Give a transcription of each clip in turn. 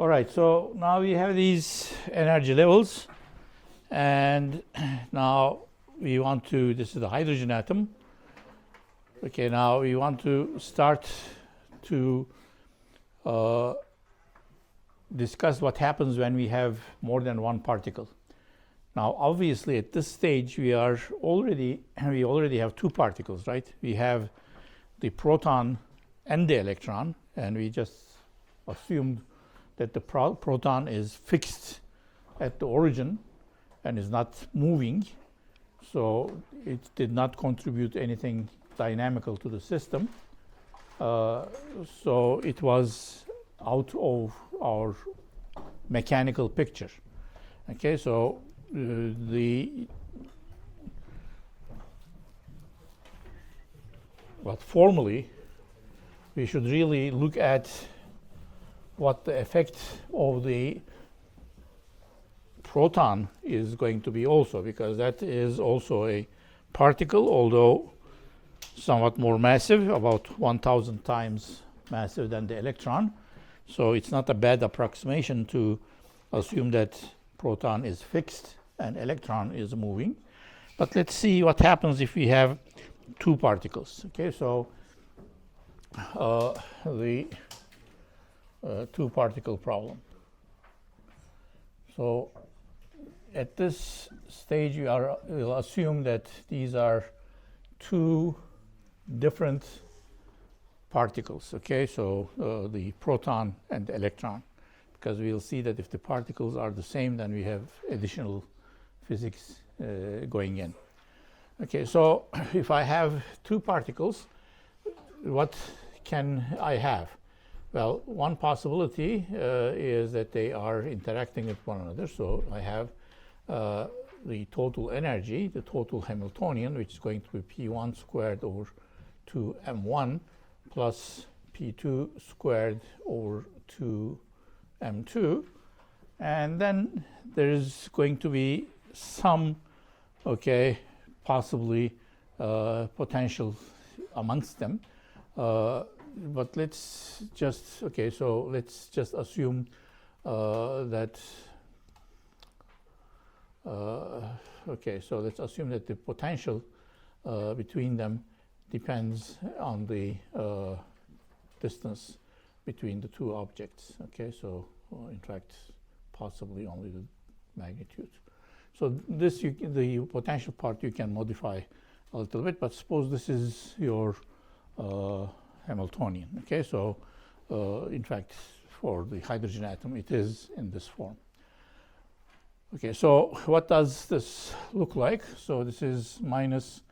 All right, so now we have these energy levels, and now we want to, this is the hydrogen atom. Okay, now we want to start to discuss what happens when we have more than one particle. Now, obviously, at this stage, we already have two particles, right? We have the proton and the electron, and we just assumed that the proton is fixed at the origin and is not moving, so it did not contribute anything dynamical to the system. So it was out of our mechanical picture. Okay, so formally, we should really look at what the effect of the proton is going to be also, because that is also a particle, although somewhat more massive, about 1,000 times massive than the electron. So it's not a bad approximation to assume that proton is fixed and electron is moving. But let's see what happens if we have two particles. Okay, so the two-particle problem. So at this stage, we'll assume that these are two different particles. Okay, so the proton and the electron, because we'll see that if the particles are the same, then we have additional physics going in. Okay, so if I have two particles, what can I have? Well, one possibility is that they are interacting with one another. So I have the total energy, the total Hamiltonian, which is going to be P1 squared over 2m1 plus P2 squared over 2m2. And then there is going to be some, okay, possibly potential amongst them. But let's just, okay, so let's just assume that, okay, so let's assume that the potential between them depends on the distance between the two objects. Okay, so in fact, possibly only the magnitude. So this, the potential part you can modify a little bit, but suppose this is your Hamiltonian. Okay, so in fact, for the hydrogen atom, it is in this form. Okay, so what does this look like? So this is minus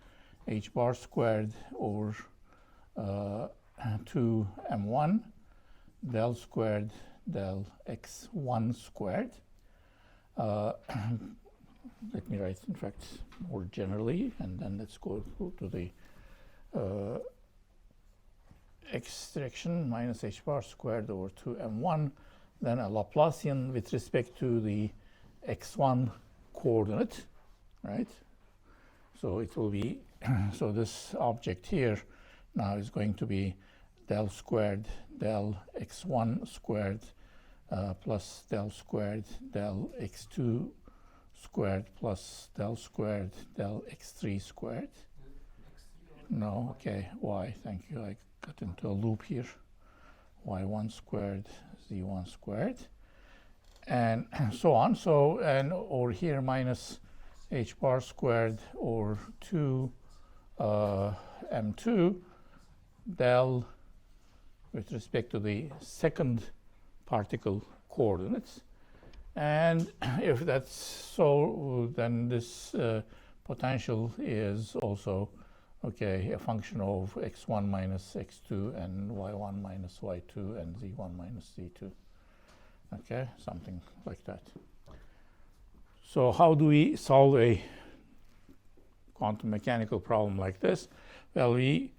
h bar squared over 2m1 del squared del x1 squared. Let me write, in fact, more generally, and then let's go to the x direction, minus h bar squared over 2m1, then a Laplacian with respect to the x1 coordinate, right? So it will be, so this object here now is going to be del squared del x1 squared plus del squared del x2 squared plus del squared del x3 squared. No, okay, y, thank you. I got into a loop here. y1 squared, z1 squared, and so on. So, and over here minus h bar squared over 2 m2 del with respect to the second particle coordinates. And if that's so, then this potential is also, okay, a function of x1 minus x2 and y1 minus y2 and z1 minus z2. Okay, something like that. So how do we solve a quantum mechanical problem like this? Well, we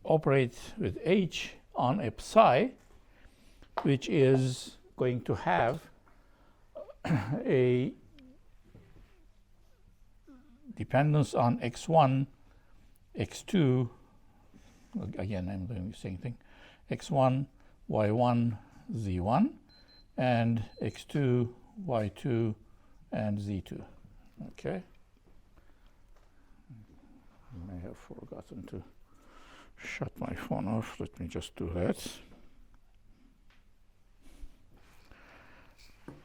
operate with h on a psi, which is going to have a dependence on x1, x2, again I'm doing the same thing, x1, y1, z1, and x2, y2, and z2. Okay. I may have forgotten to shut my phone off. Let me just do that.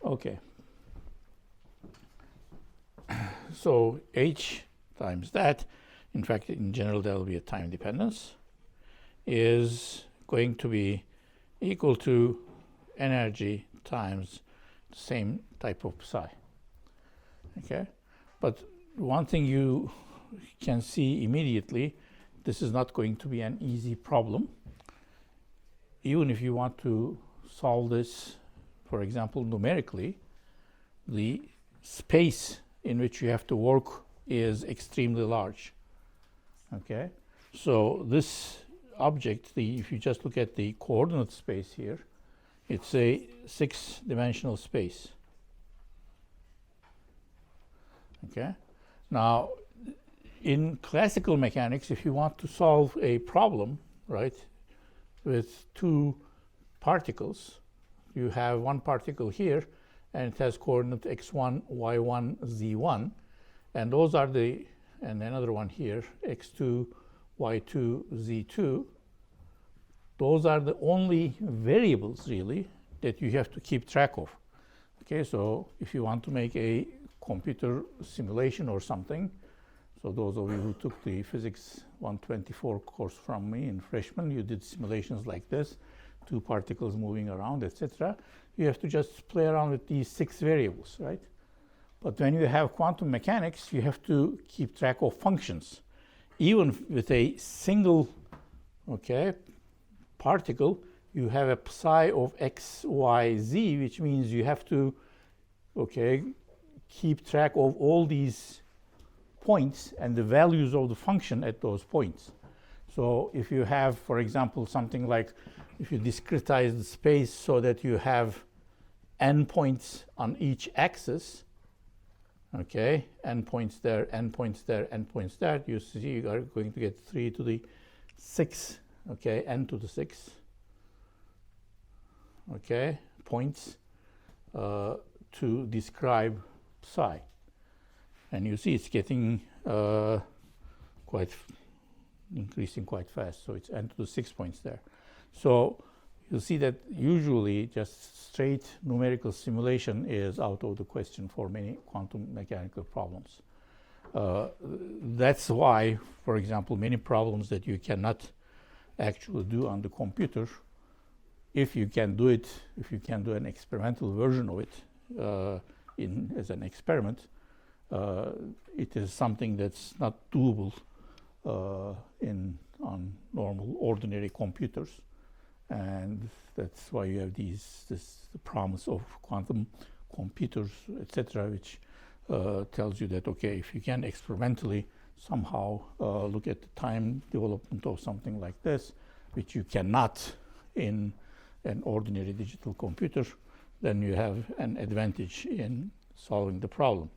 Okay. So h times that, in fact, in general, there will be a time dependence, is going to be equal to energy times the same type of psi. Okay? But one thing you can see immediately, this is not going to be an easy problem. Even if you want to solve this, for example, numerically, the space in which you have to work is extremely large. Okay? So this object, if you just look at the coordinate space here, it's a 6-dimensional space. Okay? Now, in classical mechanics, if you want to solve a problem, right, with two particles, you have one particle here, and it has coordinate x1, y1, z1, and those are the, and another one here, x2, y2, z2. Those are the only variables, really, that you have to keep track of. Okay, so if you want to make a computer simulation or something, so those of you who took the Physics 124 course from me in freshman, you did simulations like this, two particles moving around, etc. You have to just play around with these 6 variables, right? But when you have quantum mechanics, you have to keep track of functions. Even with a single, okay, particle, you have a psi of x, y, z, which means you have to, okay, keep track of all these points and the values of the function at those points. So if you have, for example, something like, if you discretize the space so that you have n points on each axis, okay, n points there, n points there, n points there, you see you are going to get 3 to the 6, okay, n to the 6, okay, points to describe psi. And you see it's getting increasing quite fast, so it's n to the 6 points there. So you'll see that usually just straight numerical simulation is out of the question for many quantum mechanical problems. That's why, for example, many problems that you cannot actually do on the computer, if you can do it, if you can do an experimental version of it as an experiment, it is something that's not doable on normal, ordinary computers. And that's why you have this promise of quantum computers, etc., which tells you that, okay, if you can experimentally somehow look at the time development of something like this, which you cannot in an ordinary digital computer, then you have an advantage in solving the problem.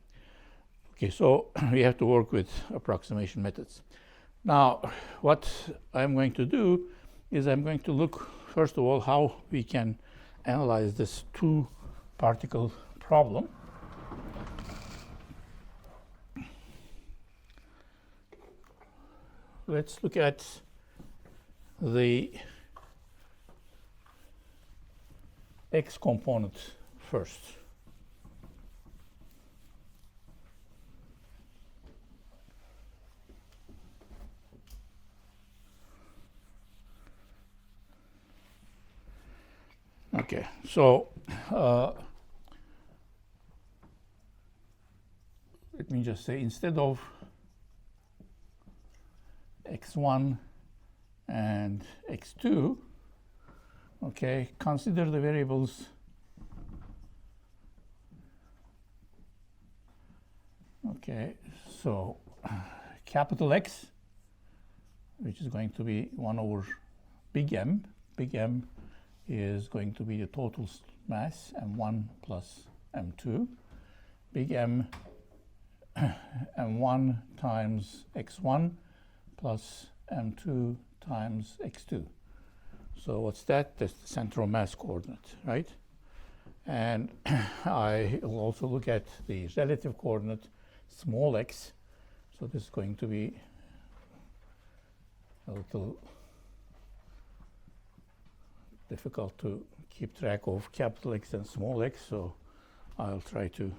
Okay, so we have to work with approximation methods. Now, what I'm going to do is I'm going to look, first of all, how we can analyze this two-particle problem. Let's look at the x component first. Okay, so let me just say, instead of x1 and x2, okay, consider the variables okay, so capital X, which is going to be 1 over big M. Big M is going to be the total mass, M1 plus M2. Big M, M1 times X1 plus M2 times X2. So what's that? That's the central mass coordinate, right? And I will also look at the relative coordinate small x. So this is going to be a little difficult to keep track of capital X and small x, so I'll try to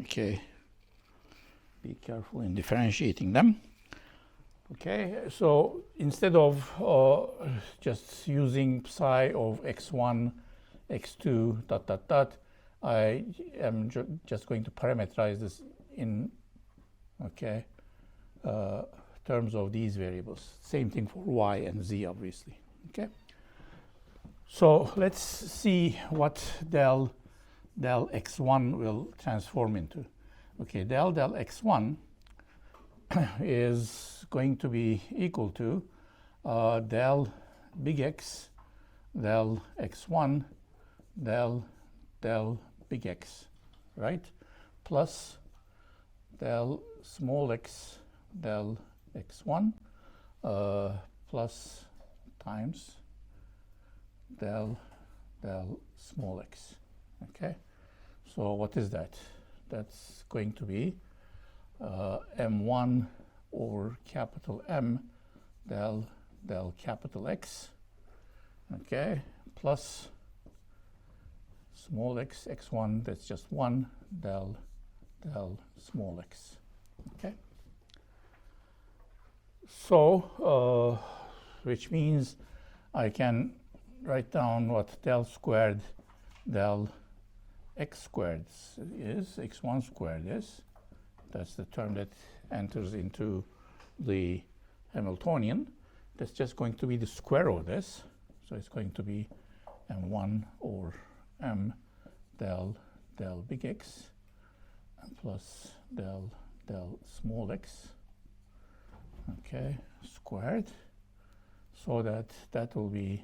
okay, be careful in differentiating them. Okay, so instead of just using psi of x1, x2, dot, dot, dot, I am just going to parameterize this in, okay, terms of these variables. Same thing for y and z, obviously. Okay. So let's see what del x1 will transform into. Okay, del x1 is going to be equal to del big X, del x1, del big X, right? Plus del small x, del x1, plus times del small x. Okay, so what is that? That's going to be m1 over capital M del capital X, okay, plus small x, x1, that's just 1, del small x, okay. So, which means I can write down what del squared del x squared is, x1 squared is. That's the term that enters into the Hamiltonian. That's just going to be the square of this. So it's going to be m1 over m del big X plus del small x, okay, squared. So that will be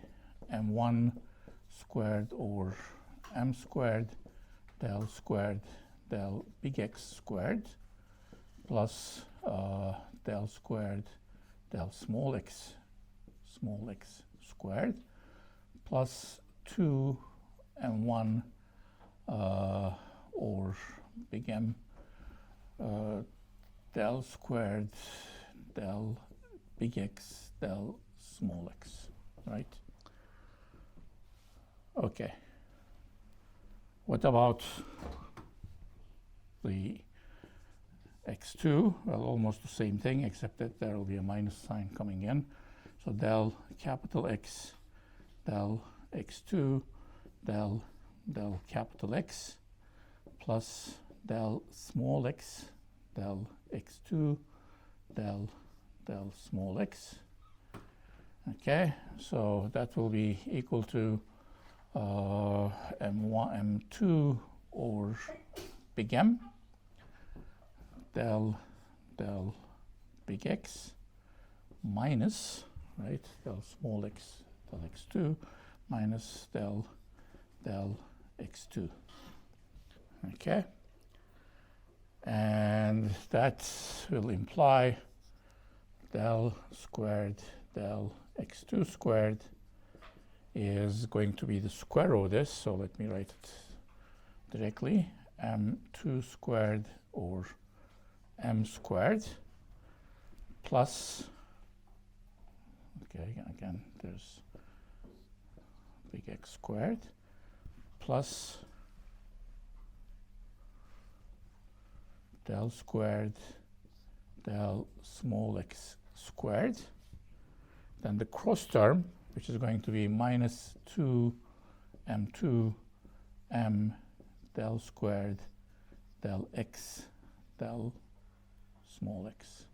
m1 squared over m squared del big X squared plus del squared del small x squared plus 2 m1 or big M del squared del big X del small x, right? Okay. What about the x2? Well, almost the same thing, except that there will be a minus sign coming in. So del capital X del x2 del capital X plus del small x del x2 del small x. Okay, so that will be equal to m2 over big M del big X minus, right, del small x del x2 minus del x2. Okay, and that will imply del squared del x2 squared is going to be the square of this. So let me write it directly. m2 squared over m squared plus, okay, again there's big X squared plus del squared del small x squared. Then the cross term, which is going to be minus 2 m2 m del squared del x del small x.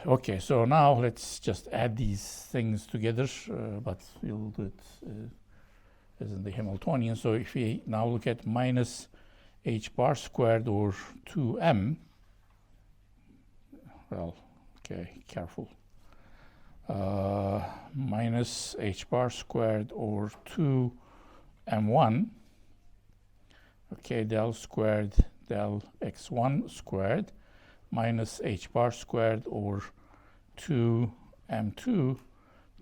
Okay, so now let's just add these things together, but we'll do it as in the Hamiltonian. So if we now look at minus h bar squared over 2m, well, okay, careful. Minus h bar squared over 2m1, okay, del squared del x1 squared minus h bar squared over 2m2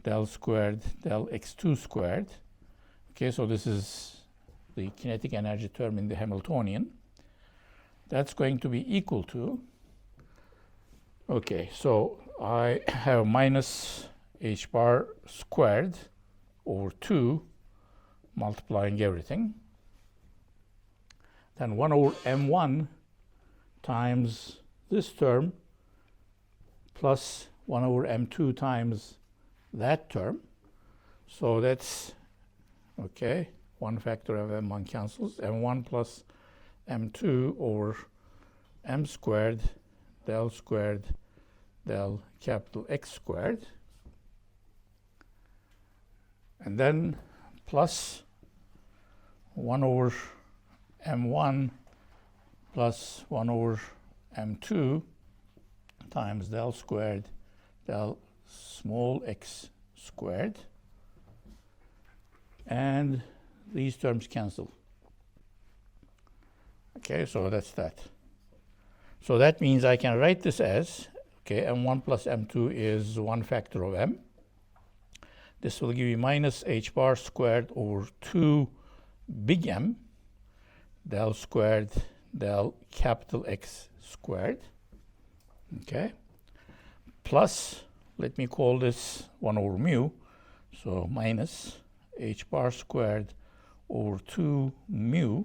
del squared del x2 squared. Okay, so this is the kinetic energy term in the Hamiltonian. That's going to be equal to, okay, so I have minus h bar squared over 2 multiplying everything. Then 1 over m1 times this term plus 1 over m2 times that term. So that's, okay, 1 factor of m1 cancels. m1 plus m2 over m squared del capital X squared. And then plus 1 over m1 plus 1 over m2 times del squared del small x squared. And these terms cancel. Okay, so that's that. So that means I can write this as, okay, m1 plus m2 is 1 factor of m. This will give you minus h bar squared over 2 big M del squared del capital X squared. Okay, plus, let me call this 1 over mu, so minus h bar squared over 2 mu,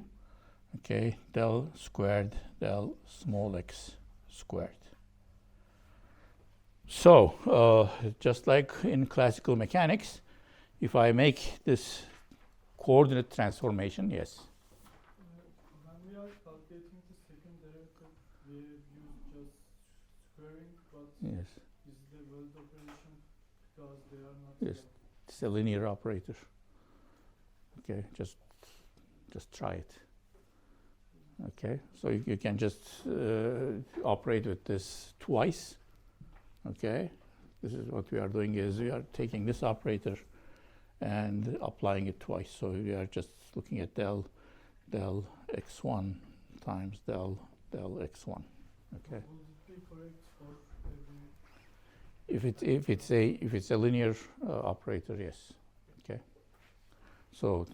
okay, del squared del small x squared. So, just like in classical mechanics, if I make this coordinate transformation, yes? When we are calculating the second derivative, we use just squaring, but Yes. is the valid operation because they are not. Yes, it's a linear operator. Okay, just try it. Okay, so you can just operate with this twice. Okay, this is what we are doing is we are taking this operator and applying it twice. So we are just looking at del x1 times del x1. Okay. Would it be correct for every? If it's a linear operator, yes. Okay. So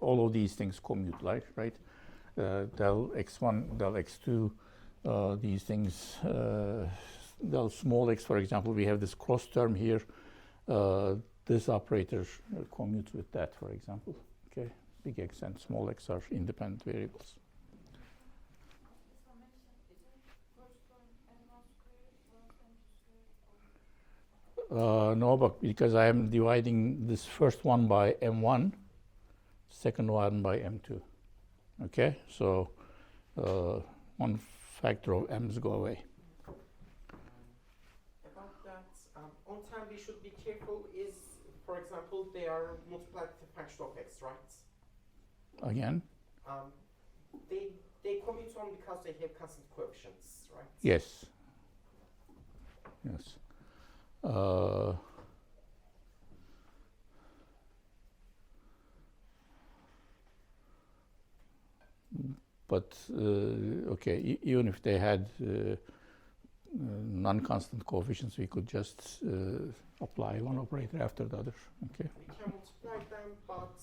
all of these things commute, right? Del x1, del x2. These things, del small x, for example, we have this cross term here. This operator commutes with that, for example. Okay, big X and small x are independent variables. No, but because I am dividing this first one by m1, second one by m2. Okay, so 1 factor of m's go away. About that, on time we should be careful is, for example, they are multiplied with a function of x, right? Again? They commute on because they have constant coefficients, right? Yes. Yes. But okay, even if they had non-constant coefficients, we could just apply one operator after the other. Okay. We can multiply them, but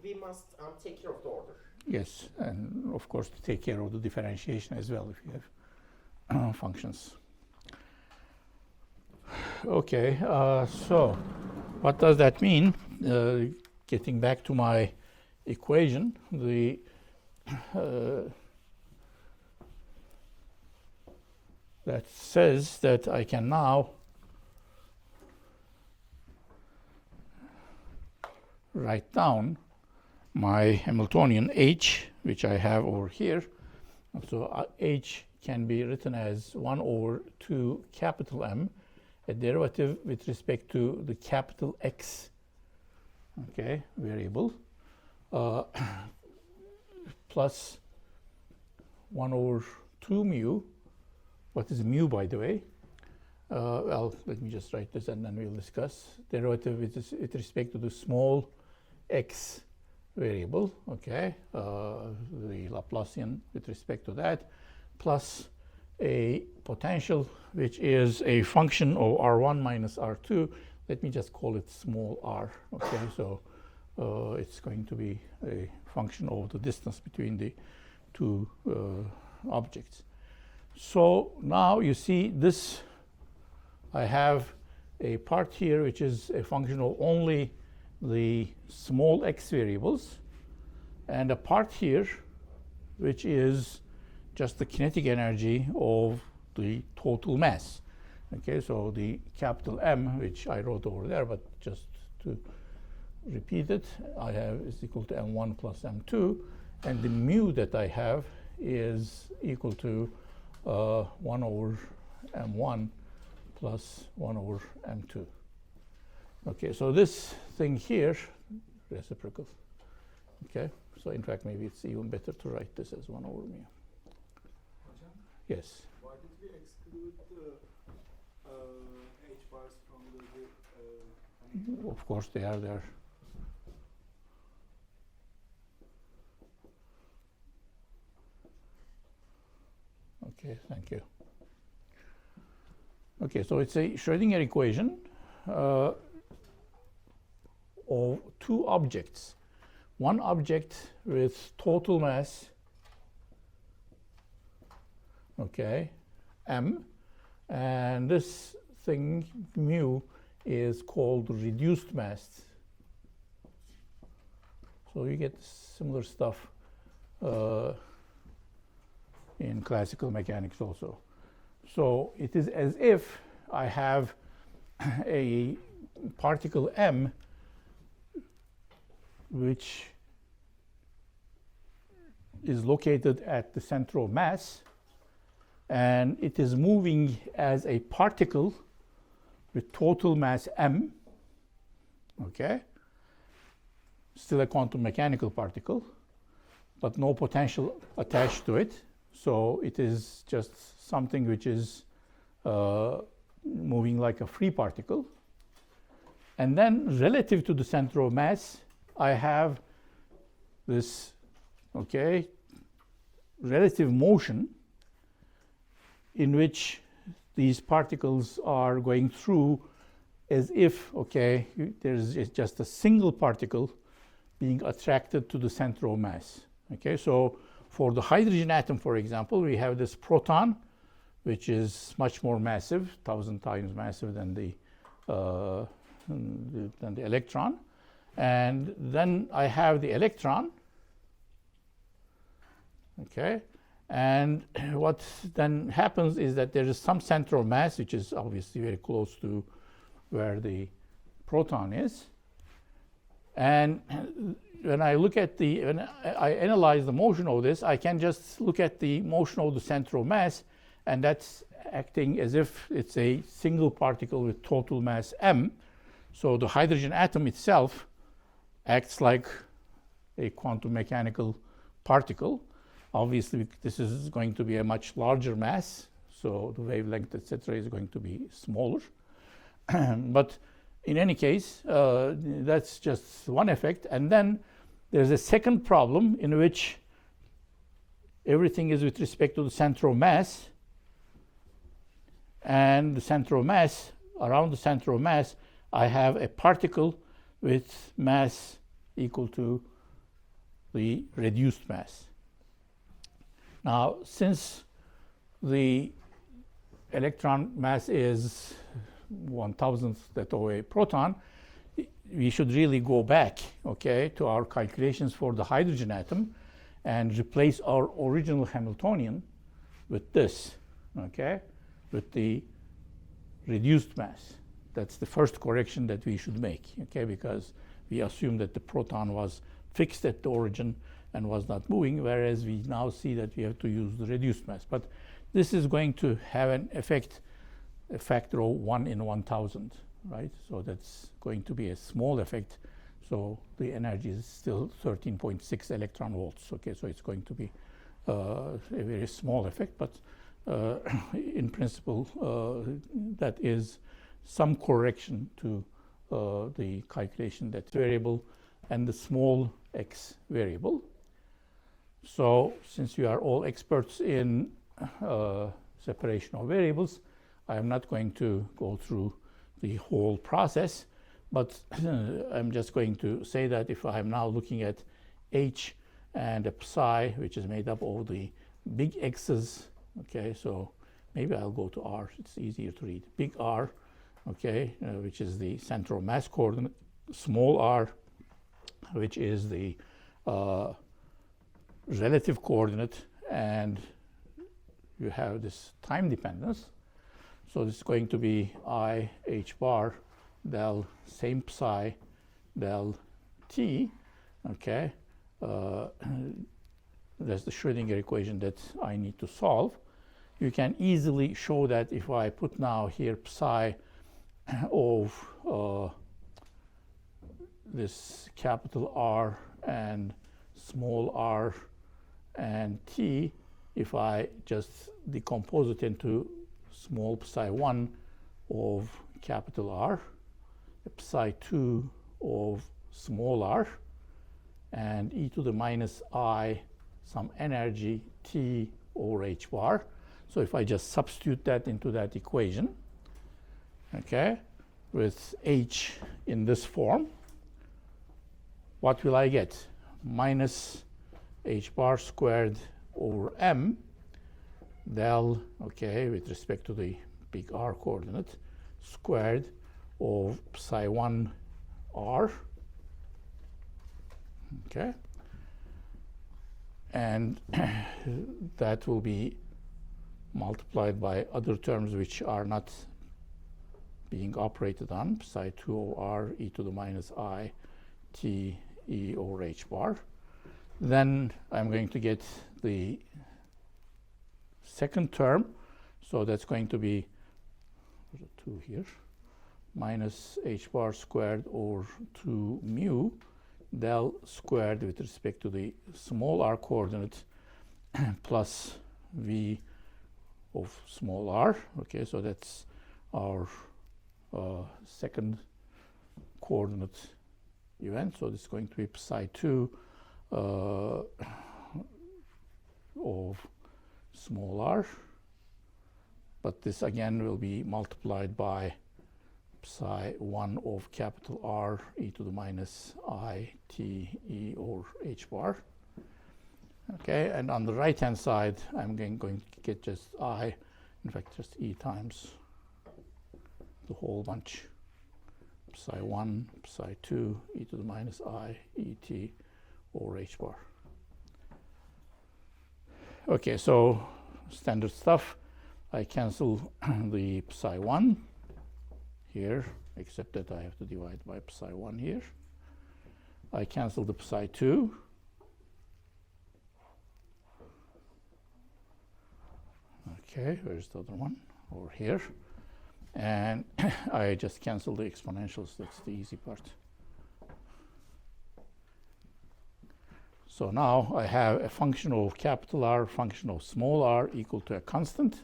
we must take care of the order. Yes, and of course to take care of the differentiation as well if you have functions. Okay, so what does that mean? Getting back to my equation, that says that I can now write down my Hamiltonian H, which I have over here. So H can be written as 1 over 2 capital M, a derivative with respect to the capital X, okay, variable, plus 1 over 2 mu. What is mu, by the way? Well, let me just write this and then we'll discuss. Derivative with respect to the small x variable, okay, the Laplacian with respect to that, plus a potential which is a function of R1 minus R2. Let me just call it small r. Okay, so it's going to be a function of the distance between the two objects. So now you see this, I have a part here which is a function of only the small x variables, and a part here which is just the kinetic energy of the total mass. Okay, so the capital M, which I wrote over there, but just to repeat it, I have is equal to M1 plus M2, and the mu that I have is equal to 1 over M1 plus 1 over M2. Okay, so this thing here, reciprocal. Okay, so in fact maybe it's even better to write this as 1 over mu. Yes. Why did we exclude the h bars from the Of course they are there. Okay, thank you. Okay, so it's a Schrödinger equation of two objects. One object with total mass, okay, m, and this thing mu is called reduced mass. So you get similar stuff in classical mechanics also. So it is as if I have a particle m which is located at the center of mass, and it is moving as a particle with total mass m, okay? Still a quantum mechanical particle, but no potential attached to it. So it is just something which is moving like a free particle. And then relative to the center of mass, I have this, okay, relative motion in which these particles are going through as if, okay, there's just a single particle being attracted to the center of mass. Okay, so for the hydrogen atom, for example, we have this proton, which is much more massive, 1,000 times massive than the electron. And then I have the electron, okay? And what then happens is that there is some center of mass, which is obviously very close to where the proton is. And when I look at when I analyze the motion of this, I can just look at the motion of the center of mass, and that's acting as if it's a single particle with total mass m. So the hydrogen atom itself acts like a quantum mechanical particle. Obviously, this is going to be a much larger mass, so the wavelength, etc., is going to be smaller. But in any case, that's just one effect. And then there's a second problem in which everything is with respect to the center of mass. And the center of mass, around the center of mass, I have a particle with mass equal to the reduced mass. Now, since the electron mass is 1,000th that of a proton, we should really go back, okay, to our calculations for the hydrogen atom and replace our original Hamiltonian with this, okay, with the reduced mass. That's the first correction that we should make, okay, because we assume that the proton was fixed at the origin and was not moving, whereas we now see that we have to use the reduced mass. But this is going to have an effect, a factor of 1 in 1,000, right? So that's going to be a small effect. So the energy is still 13.6 electron volts. Okay, so it's going to be a very small effect, but in principle, that is some correction to the calculation that variable and the small x variable. So since you are all experts in separation of variables. I am not going to go through the whole process, but I'm just going to say that if I'm now looking at H and a psi, which is made up of the big X's, okay, so maybe I'll go to R, it's easier to read. Big R, okay, which is the central mass coordinate, small r, which is the relative coordinate, and you have this time dependence. So this is going to be I h bar del same psi del t, okay. That's the Schrödinger equation that I need to solve. You can easily show that if I put now here psi of this capital R and small r and t, if I just decompose it into small psi 1 of capital R, psi 2 of small r, and e to the minus I some energy t over h bar. So if I just substitute that into that equation, okay, with h in this form, what will I get? Minus h bar squared over m del, okay, with respect to the big R coordinate, squared of psi 1 r, okay, and that will be multiplied by other terms which are not being operated on, psi 2 over r e to the minus I t e over h bar. Then I'm going to get the second term, so that's going to be, there's a 2 here, minus h bar squared over 2 mu del squared with respect to the small r coordinate plus v of small r. Okay, so that's our second coordinate event. So this is going to be psi 2 of small r, but this again will be multiplied by psi 1 of capital R e to the minus I t e over h bar. Okay, and on the right hand side I'm going to get just I, in fact just e times the whole bunch, psi 1, psi 2 e to the minus I e t over h bar. Okay, so standard stuff. I cancel the psi 1 here, except that I have to divide by psi 1 here. I cancel the psi 2. Okay, where's the other one? Over here. And I just cancel the exponentials. That's the easy part. So now I have a function of capital R, function of small r equal to a constant,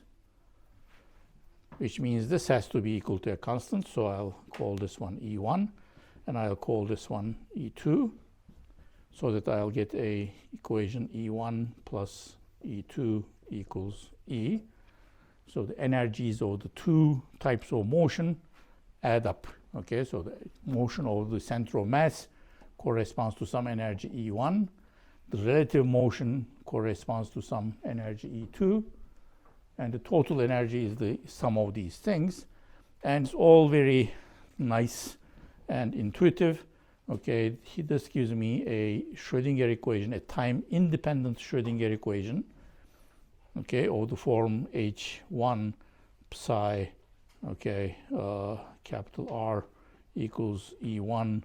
which means this has to be equal to a constant. So I'll call this one E1, and I'll call this one E2, so that I'll get a equation E1 plus E2 equals E. So the energies of the two types of motion add up. Okay, so the motion of the center of mass corresponds to some energy E1. The relative motion corresponds to some energy E2. And the total energy is the sum of these things. And it's all very nice and intuitive. Okay, this gives me a Schrödinger equation, a time-independent Schrödinger equation. Okay, of the form H1 psi, okay, capital R equals E1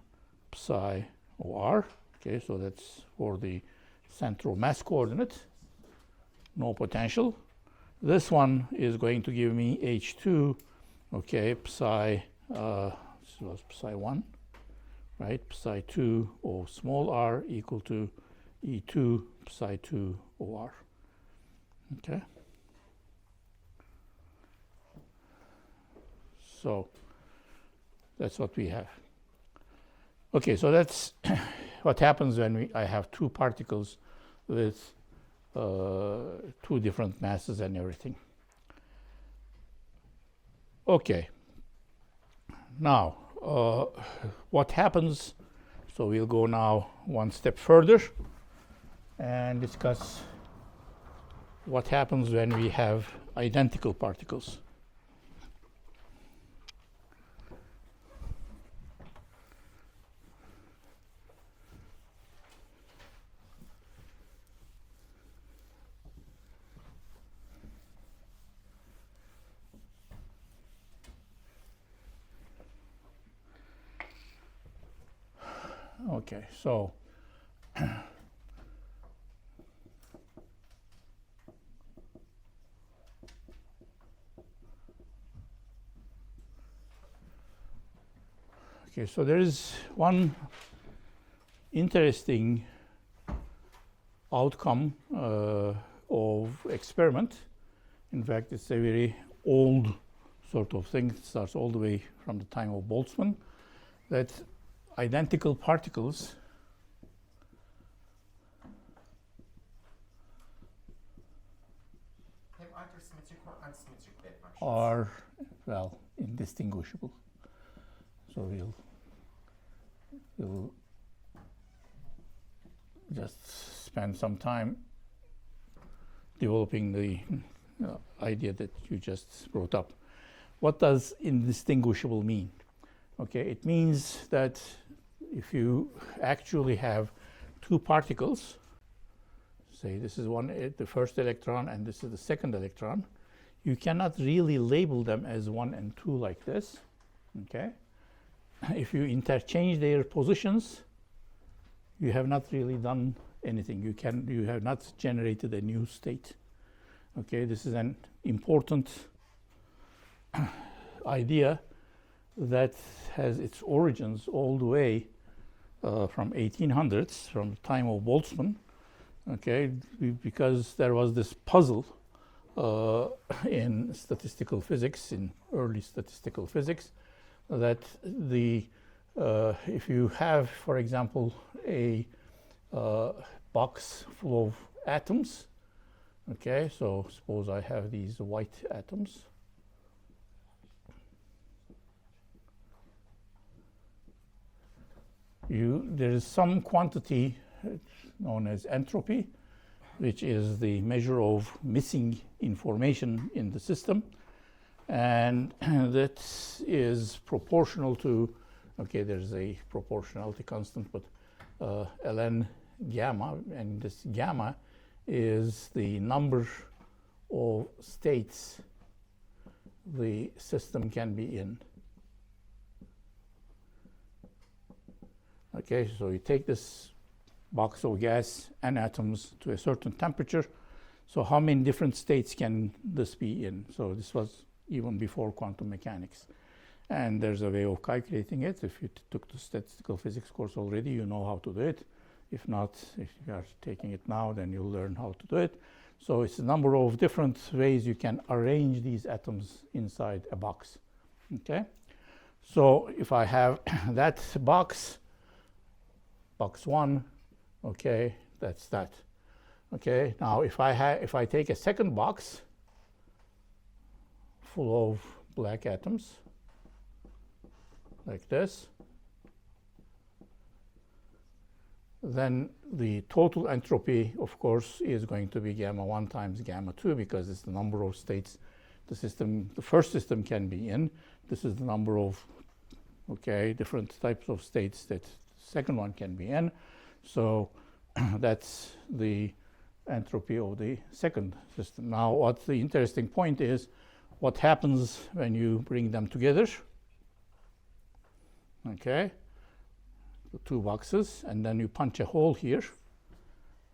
psi of R. Okay, so that's for the central mass coordinate, no potential. This one is going to give me H2, okay, psi, this was psi 1, right, psi 2 of small r equal to E2 psi 2 of r. Okay. So that's what we have. Okay, so that's what happens when I have two particles with two different masses and everything. Okay. Now, what happens? So we'll go now one step further and discuss what happens when we have identical particles. Okay, so there is one interesting outcome of experiment. In fact, it's a very old sort of thing. It starts all the way from the time of Boltzmann, that identical particles Have either symmetric or unsymmetric wave functions. are, well, indistinguishable. So we'll just spend some time developing the idea that you just brought up. What does indistinguishable mean? Okay, it means that if you actually have two particles, say this is the first electron and this is the second electron, you cannot really label them as 1 and 2 like this. Okay, if you interchange their positions, you have not really done anything. You have not generated a new state. Okay, this is an important idea that has its origins all the way from 1800s, from the time of Boltzmann. Okay, because there was this puzzle in statistical physics, in early statistical physics, that if you have, for example, a box full of atoms, okay, so suppose I have these white atoms. There is some quantity known as entropy, which is the measure of missing information in the system, and that is proportional to, okay, there's a proportionality constant, but ln gamma, and this gamma is the number of states the system can be in. Okay, so you take this box of gas and atoms to a certain temperature. So how many different states can this be in? So this was even before quantum mechanics. And there's a way of calculating it. If you took the statistical physics course already, you know how to do it. If not, if you are taking it now, then you'll learn how to do it. So it's a number of different ways you can arrange these atoms inside a box. Okay? So if I have that box 1, okay, that's that. Okay, now if I take a second box full of black atoms like this, then the total entropy, of course, is going to be gamma 1 times gamma 2, because it's the number of states the first system can be in. This is the number of, okay, different types of states that second one can be in. So that's the entropy of the second system. Now, what the interesting point is, what happens when you bring them together? Okay, the two boxes, and then you punch a hole here,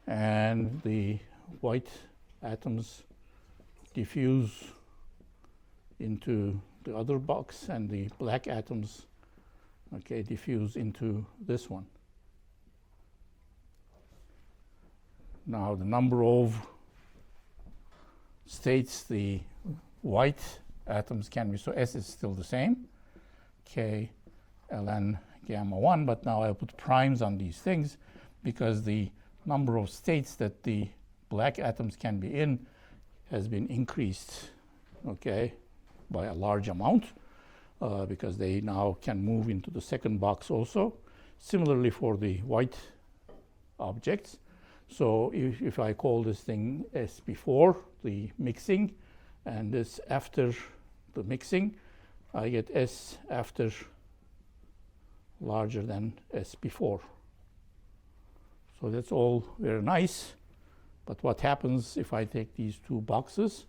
and the white atoms diffuse into the other box, and the black atoms, okay, diffuse into this one. Now the number of states the white atoms can be, so S is still the same, K ln gamma 1, but now I put primes on these things because the number of states that the black atoms can be in has been increased, okay, by a large amount because they now can move into the second box also. Similarly for the white objects. So if I call this thing S before the mixing and this after the mixing, I get S after larger than S before. So that's all very nice. But what happens if I take these two boxes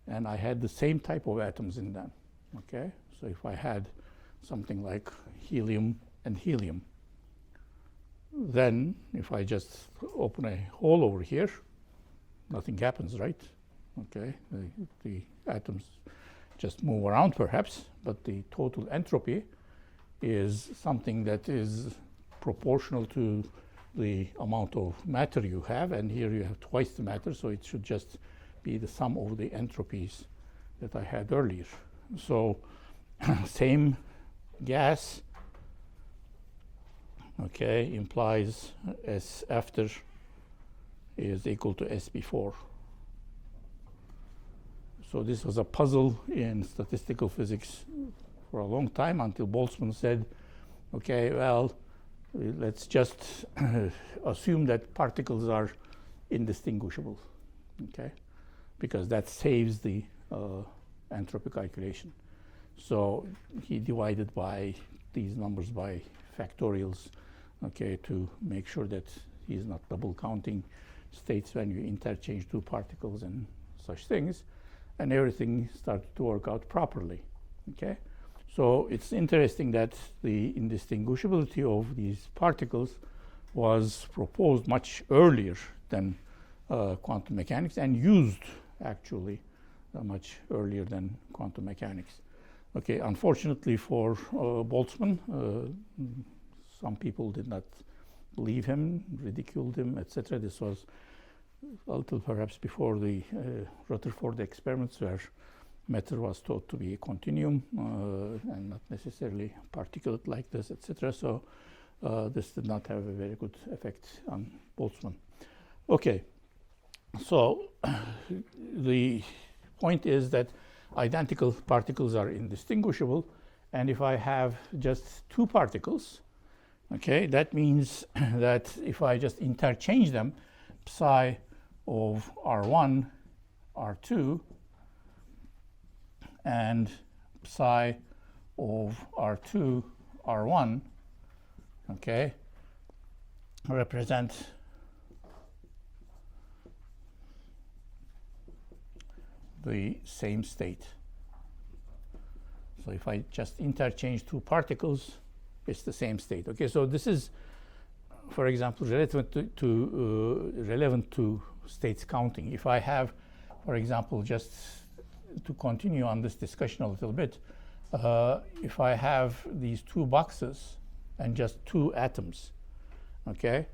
and I had the same type of atoms in them? Okay, so if I had something like helium and helium, then if I just open a hole over here, nothing happens, right? Okay, the atoms just move around perhaps, but the total entropy is something that is proportional to the amount of matter you have, and here you have twice the matter, so it should just be the sum of the entropies that I had earlier. So same gas, okay, implies S after is equal to S before. So this was a puzzle in statistical physics for a long time until Boltzmann said, okay, well, let's just assume that particles are indistinguishable, okay, because that saves the entropy calculation. So he divided by these numbers by factorials, okay, to make sure that he's not double counting states when you interchange two particles and such things, and everything started to work out properly, okay. So it's interesting that the indistinguishability of these particles was proposed much earlier than quantum mechanics and used actually much earlier than quantum mechanics. Okay, unfortunately for Boltzmann, some people did not believe him, ridiculed him, etc. This was a little perhaps before the Rutherford experiments, where matter was thought to be a continuum and not necessarily particulate like this, etc. So this did not have a very good effect on Boltzmann. Okay, so the point is that identical particles are indistinguishable, and if I have just two particles, okay, that means that if I just interchange them, psi of R1, R2, and psi of R2, R1, okay, represent the same state. So if I just interchange two particles, it's the same state. Okay, so this is, for example, relevant to states counting. If I have, for example, just to continue on this discussion a little bit, if I have these two boxes and just two atoms, okay,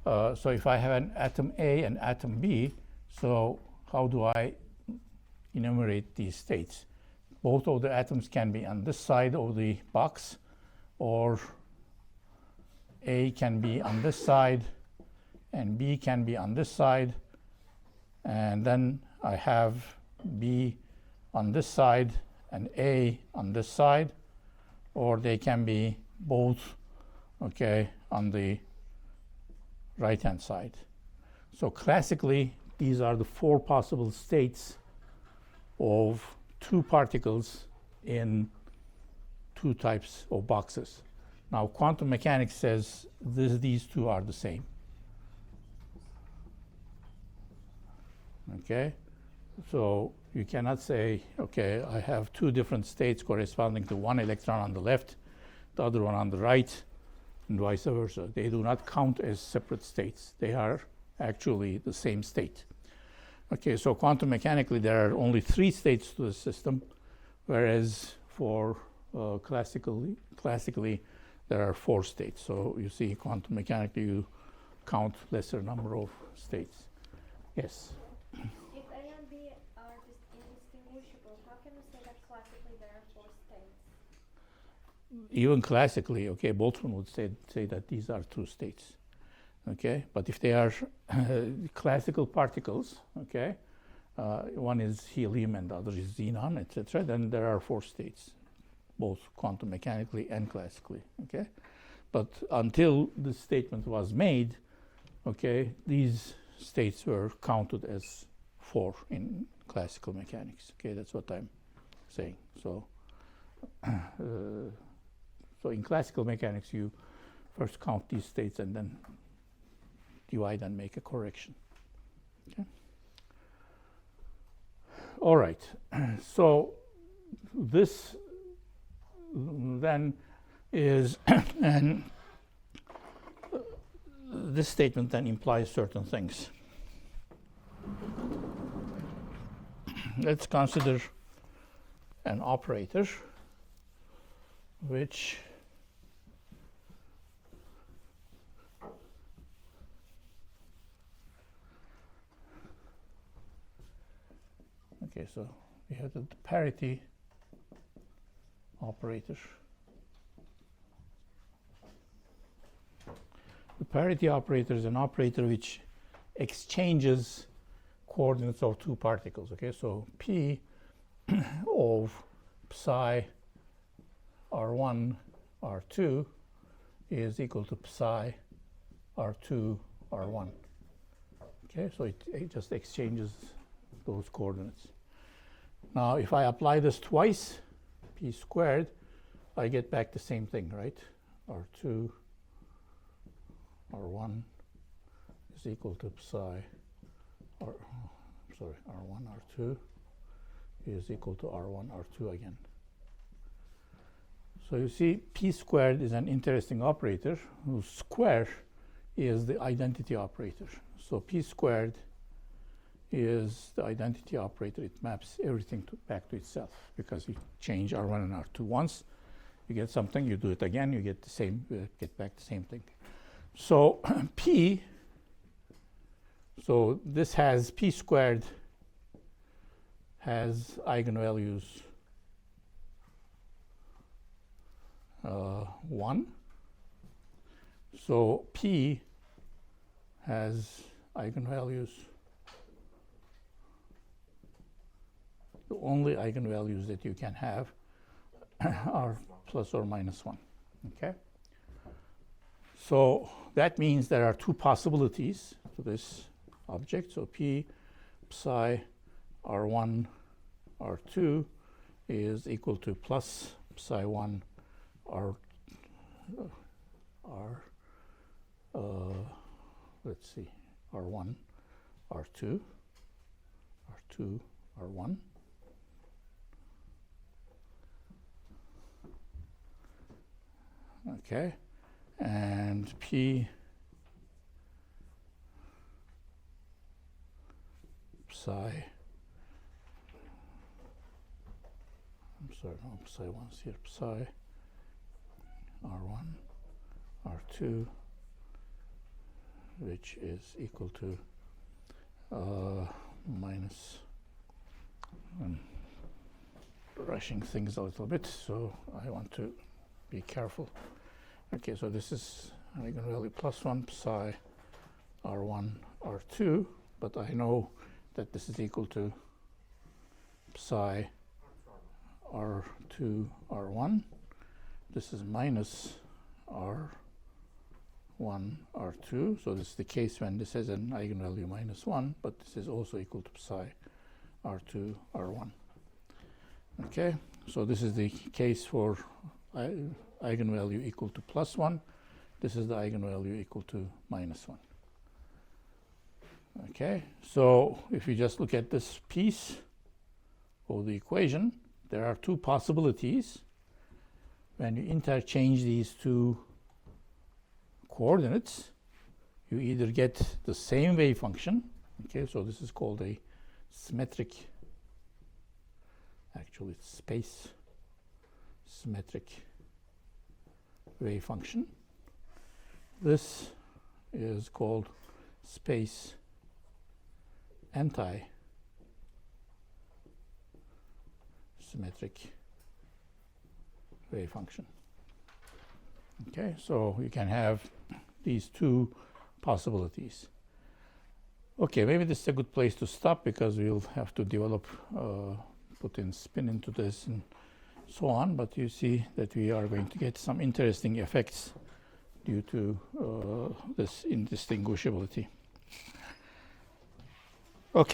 so if I have an atom A and atom B, so how do I enumerate these states? Both of the atoms can be on this side of the box, or A can be on this side and B can be on this side, and then I have B on this side and A on this side, or they can be both, okay, on the right hand side. So classically, these are the four possible states of two particles in two types of boxes. Now, quantum mechanics says these two are the same. Okay, so you cannot say, okay, I have two different states corresponding to one electron on the left, the other one on the right, and vice versa. They do not count as separate states. They are actually the same state. Okay, so quantum mechanically, there are only three states to the system, whereas for classically, there are four states. So you see, quantum mechanically, you count lesser number of states. Yes? If A and B are indistinguishable, how can we say that classically there are four states? Even classically, okay, Boltzmann would say that these are two states. Okay, but if they are classical particles, okay, one is helium and the other is xenon, etc. Then there are 4 states, both quantum mechanically and classically. Okay, but until this statement was made, okay, these states were counted as 4 in classical mechanics. Okay, that's what I'm saying. So, so in classical mechanics, you first count these states and then divide and make a correction. Okay. All right. So this then is and this statement then implies certain things. Let's consider an operator which okay, so we have the parity operator. The parity operator is an operator which exchanges coordinates of 2 particles. Okay, so P of psi R1 R2 is equal to psi R2 R1. Okay, so it just exchanges those coordinates. Now, if I apply this twice, P squared, I get back the same thing, right? R2 R1 is equal to psi R1 R2 is equal to R1 R2 again. So you see, P squared is an interesting operator whose square is the identity operator. So P squared is the identity operator. It maps everything back to itself, because you change R1 and R2 once, you get something, you do it again, you get the same, get back the same thing. So P, so this has P squared has eigenvalues 1. So P has eigenvalues, the only eigenvalues that you can have are plus or minus 1. Okay? So that means there are 2 possibilities to this object. So P psi R1 R2 is equal to plus psi 1 let's see, R1 R2 R1. Okay, and P psi, I'm sorry, no, psi 1's here, psi R1 R2, which is equal to minus, I'm rushing things a little bit, so I want to be careful. Okay, so this is eigenvalue plus 1 psi R1 R2, but I know that this is equal to psi R2 R1. This is minus R1 R2. So this is the case when this has an eigenvalue minus 1, but this is also equal to psi R2 R1. Okay, so this is the case for eigenvalue equal to plus 1. This is the eigenvalue equal to minus 1. Okay, so if you just look at this piece of the equation, there are 2 possibilities. When you interchange these 2 coordinates, you either get the same wave function. Okay, so this is called a symmetric, actually it's space symmetric wave function. This is called space anti-symmetric wave function. Okay, so you can have these 2 possibilities. Okay, maybe this is a good place to stop because we'll have to develop, put in spin into this and so on. But you see that we are going to get some interesting effects due to this indistinguishability. Okay.